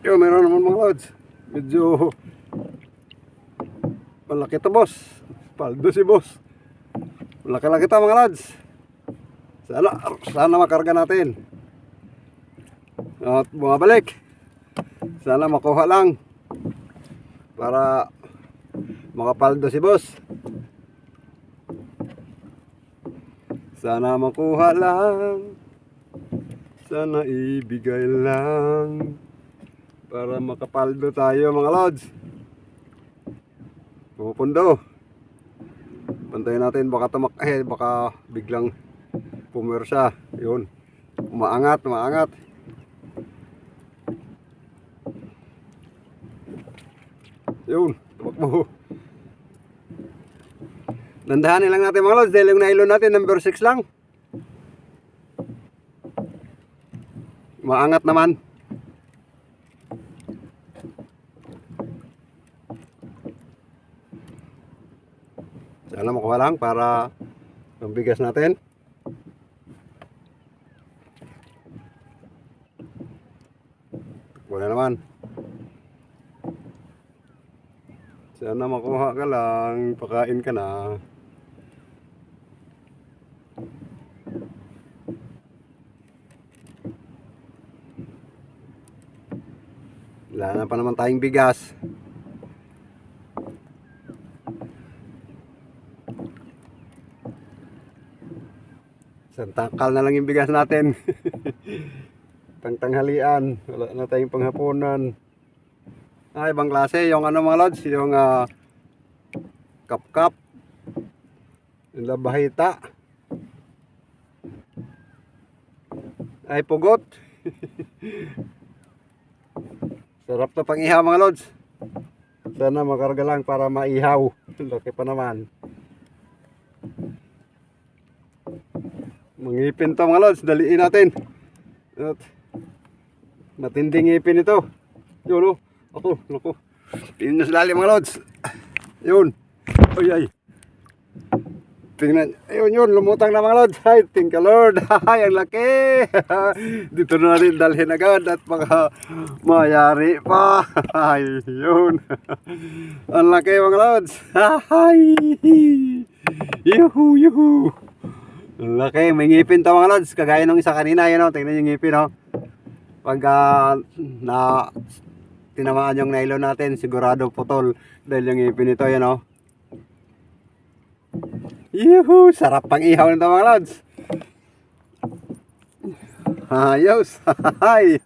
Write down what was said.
Yo, meron naman mga lods. Medyo malaki to boss. Paldo si boss. Malaki-laki to mga lods. Sana makarga natin. At bumabalik. Sana makuha lang. Para makapaldo si boss. Sana makuha lang. Sana ibigay lang. Para makapaldo tayo mga lods. Pumupundo. Pantayin natin baka baka biglang pumersa. Yun. Umaangat. Yun. Tumakbo. Dandahanin lang natin mga lods dahil yung nylon natin number 6 lang. Maangat naman. Sana makuha lang para ang bigas natin. Wala naman. Sana makuha ka lang, pakain ka na. Wala na pa naman tayong bigas. Santangkal na lang yung bigas natin. Tanghalian, wala na tayong panghapunan. Ibang klase yung ano mga lods, yung kap-kap, yung labahita, ay pugot. Sarap na pang ihaw mga lods. Sana makarga lang para maihaw. Laki pa naman. Mangipin to mga lods, daliin natin. At matinding ngipin ito. Yun o. Ako. Tingnan sa lalim mga lods. Yun. Ay. Tingnan. Ayun yun. Lumutang na mga lods. Ay, thank you Lord. Ay, ang laki. Dito na rin dalhin agad at baka mayari pa. Ay, yun. Ang laki mga lods. Ay. Yuhu. Ang laki. May ngipin to mga lods. Kagaya nung isa kanina. Yun o. Tingnan yung ngipin o. Pag na tinamaan yung nylon natin, sigurado putol dahil yung ngipin nito, yan o. Yuhu! Sarap pang ihaw nito mga lods. Ayos! Hay!